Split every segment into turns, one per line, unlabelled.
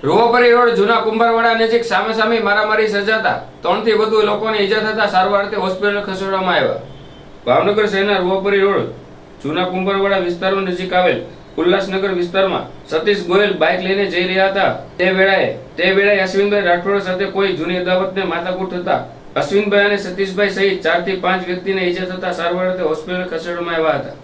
રોવાપરી road જૂના કુંભારવાડા નજીક સામેસામે મારામારી સર્જાતા 3 થી વધુ લોકોને ઈજા થતા સારવાર અર્થે હોસ્પિટલ ખસેડવામાં આવ્યા. ભાવનગર શહેરના રોવાપરી રોડ જૂના કુંભારવાડા વિસ્તાર નજીક આવેલ ઉલ્લાસનગર વિસ્તારમાં સતીશ ગોયલ બાઇક લઈને જઈ રહ્યા હતા. તે વેળાએ અશ્વિનભાઈ રાઠોડ સાથે કોઈ જૂની અદાવતને માથાકૂટ થતા અશ્વિનભાઈ અને સતીશભાઈ સહિત 4 થી 5 વ્યક્તિને ઈજા થતા સારવાર અર્થે હોસ્પિટલ ખસેડવામાં આવ્યા હતા.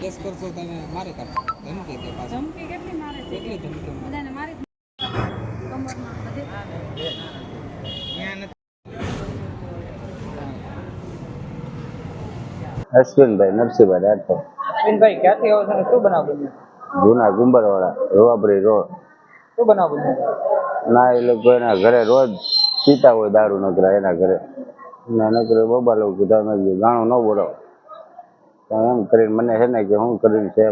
કેસ કરશો તમે મારે કરશો ધમકી દે પાછો
ધમકી કેટલી મારે છે
કેટલી ધમકી
બધાને મારી કમરમાં બધે
અશ્વિનભાઈ નરસિંહભાઈ રાઠોડ.
અશ્વિનભાઈ ક્યાંથી આવો છો ને શું બનાવ બન્યું?
જૂના કુંભારવાડા રોવાપરી રોડ.
શું બનાવ બન્યું?
ના એ લોકો એના ઘરે રોજ પીતા હોય દારૂ નકરા એના ઘરે નકરે બોબા લોકો કીધા મેં ગાણું ન બોલો તો એમ કરીને મને છે ને કે હું કરીને છે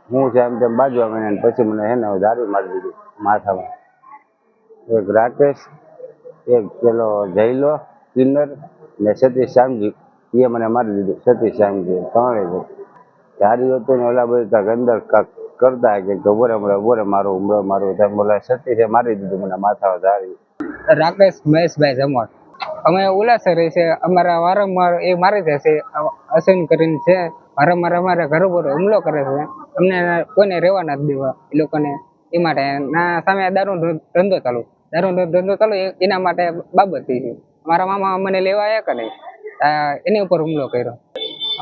હું છે એમ તેમ બાજુ આવીને પછી મને છે ને દારૂ મારી દીધી માથામાં. એક રાકેશ, એક પેલો જયલો કિન્નર ને સતીશ શ્યામજી એ મને મારી દીધું. સતીશ શ્યામજી ત્રણેય ધારી હતું ને ઓલા ભાઈ કાંક અંદર કાંક કરતા કે બોરે મારું બોલા સતીશે મારી દીધું મને માથામાં ધારી.
રાકેશ મહેશભાઈ જમોર અમે ઉલ્લાસે રહી છે. અમારા વારંવાર એ મારી જશે અશ્વિન કરીને છે વારંવાર અમારા ઘર ઉપર હુમલો કરે છે. અમને કોઈને રહેવા નથી દેવા એ લોકોને. એ માટે ના સામે દારૂ ધંધો ચાલુ એના માટે બાબત છે. મારા મામા મને લેવા આવ્યા કે નહીં એની ઉપર હુમલો કર્યો.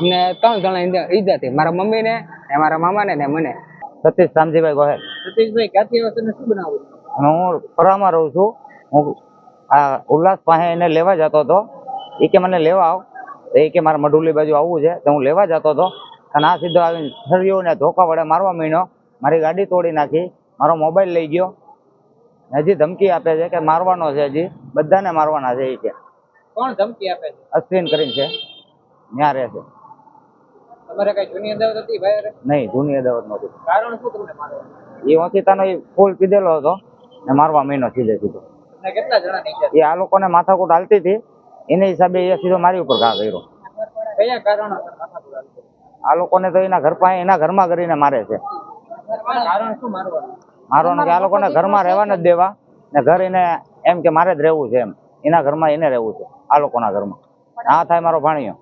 અમને 3 જણા ઈજા થઈ, મારા મમ્મીને ને મારા મામાને ને મને.
સતીશ શામજીભાઈ ગોહેલ.
સતીશભાઈ ક્યાંથી આવ્યો છે શું બનાવું?
હું ફરામાં રહું છું. હું આ ઉલ્લાસ પાસે એને લેવા જતો હતો. એ કે મને લેવા આવ. એ કે મારે મઢુલી બાજુ આવવું છે તો હું લેવા જતો હતો અને આ સીધો આવીને છરીઓ ને ધોકા વડે મારવા માંડ્યો. મારી ગાડી તોડી નાખી, મારો મોબાઈલ લઈ ગયો. હજી ધમકી આપે છે કે મારવાનો છે, હજી બધાને મારવાના છે. એ કે
કોણ ધમકી આપે છે?
અશ્વિન કરીને છે, ત્યાં રહે છે.
તમારે કઈ જૂની અદાવત હતી ભાઈ?
નહીં, જૂની અદાવત નહોતી.
કારણ શું તમને મારવાનું?
એ ઓચિતાનો ફૂલ પીધેલો હતો ને મારવા માંડ્યો સીધે સીધો.
તમને કેટલા જણા ઈજા?
એ આ લોકોને માથાકૂટ હાલતી હતી એને હિસાબે એ સીધો મારી ઉપર ઘા કર્યો.
કયા કારણો?
આ લોકોને તો એના ઘર પાસે એના ઘરમાં કરીને મારે છે.
કારણ શું મારવાનું?
મારવાનું કે આ લોકોને ઘરમાં રહેવા નથી દેવા ને ઘર એને એમ કે મારે જ રહેવું છે, એમ એના ઘરમાં એને રહેવું છે, આ લોકોના ઘરમાં. આ થાય મારો ભાણિયો.